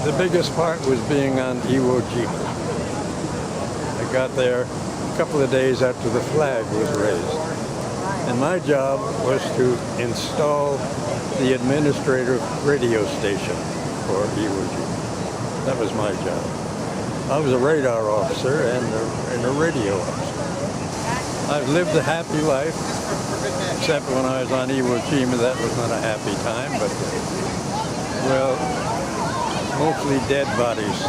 The biggest part was being on Iwo Jima. I got there a couple of days after the flag was raised. And my job was to install the administrative radio station for Iwo Jima. That was my job. I was a radar officer and a radio officer. I've lived a happy life, except when I was on Iwo Jima. That was not a happy time, but, well, mostly dead bodies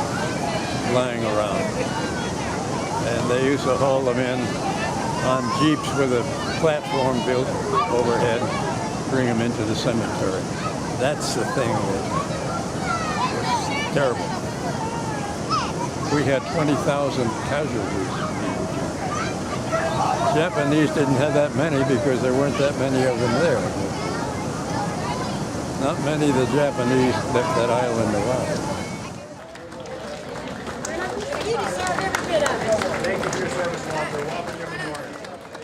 lying around. And they used to haul them in on jeeps with a platform built overhead, bring them into the cemetery. That's the thing that was terrible. We had 20,000 casualties. Japanese didn't have that many because there weren't that many of them there. Not many of the Japanese left that island alive.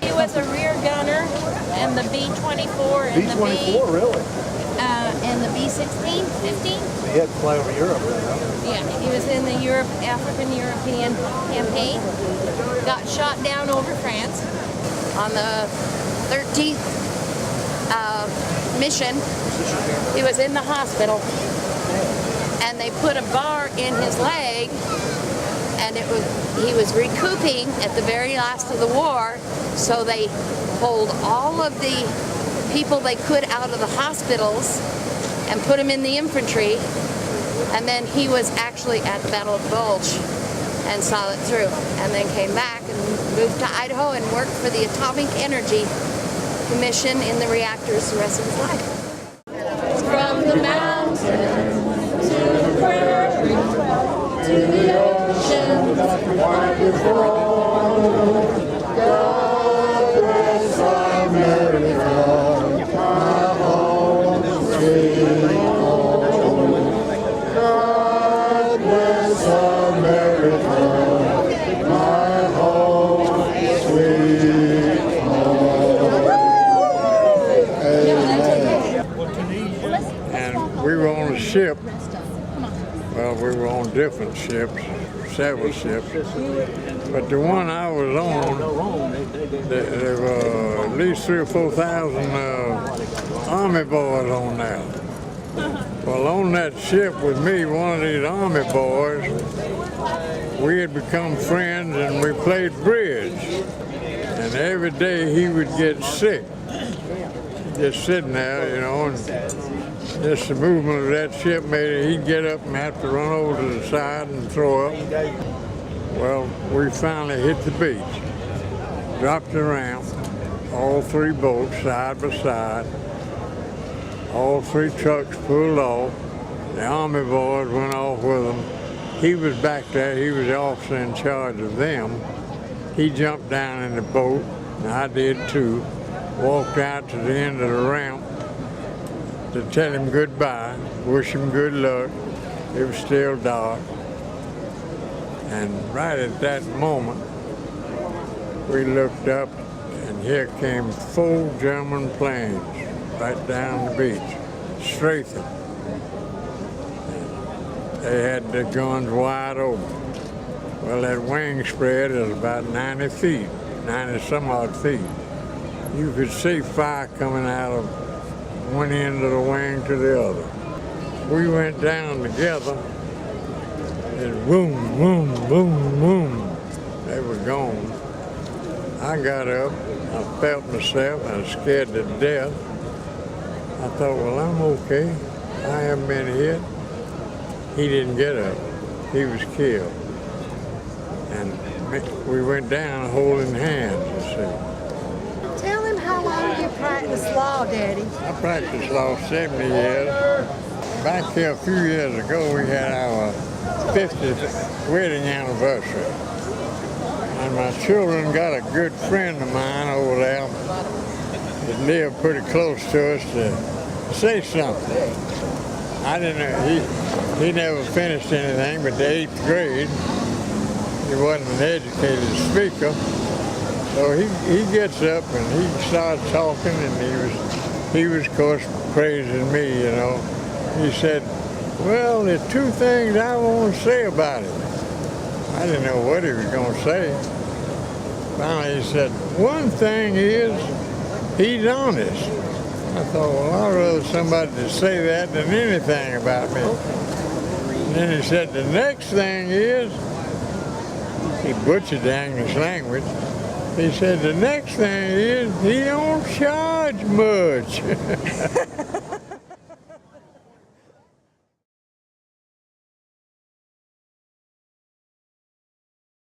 He was a rear gunner and the B-24 and B-24, really? And the B-16, 15. He had to fly over Europe, huh? Yeah, he was in the African-European campaign. Got shot down over France on the 13th mission. He was in the hospital, and they put a bar in his leg, and he was recouping at the very last of the war. So they pulled all of the people they could out of the hospitals and put him in the infantry, and then he was actually at the Battle of Bulge and saw it through, and then came back and moved to Idaho and worked for the Atomic Energy Commission in the reactors the rest of his life. From the mountains to the prairie to the ocean, wonderful. God bless America, my home sweet home. God bless America, my home sweet home. And we were on a ship. Well, we were on different ships, several ships. But the one I was on, there were at least 3,000 or 4,000 Army boys on there. Well, on that ship with me, one of these Army boys, we had become friends and we played bridge. And every day he would get sick, just sitting there, you know, and just the movement of that ship made it, he'd get up and have to run over to the side and throw up. Well, we finally hit the beach, dropped the ramp, all three boats side by side, all three trucks pulled off, the Army boys went off with them. He was back there, he was the officer in charge of them. He jumped down in the boat, and I did too, walked out to the end of the ramp to tell him goodbye, wish him good luck. It was still dark. And right at that moment, we looked up, and here came 4 German planes right down the beach, straight them. They had the guns wide open. Well, that wing spread is about 90 feet, 90 some odd feet. You could see fire coming out of one end of the wing to the other. We went down together, and boom, boom, boom, boom, they were gone. I got up, I felt myself, I was scared to death. I thought, well, I'm okay. I haven't been hit. He didn't get up. He was killed. And we went down holding hands, you see. Tell him how long you practiced law, Daddy. I practiced law 70 years. Back here a few years ago, we had our 50th wedding anniversary. And my children got a good friend of mine over there that lived pretty close to us to say something. I didn't know, he never finished anything but the 8th grade. He wasn't an educated speaker. So he gets up and he starts talking, and he was of course praising me, you know. He said, Well, there's two things I want to say about it. I didn't know what he was going to say. Finally, he said, one thing is, he's honest. I thought, well, I'd rather somebody to say that than anything about me. And then he said, the next thing is, he butchered the English language. He said, the next thing is, he don't charge much.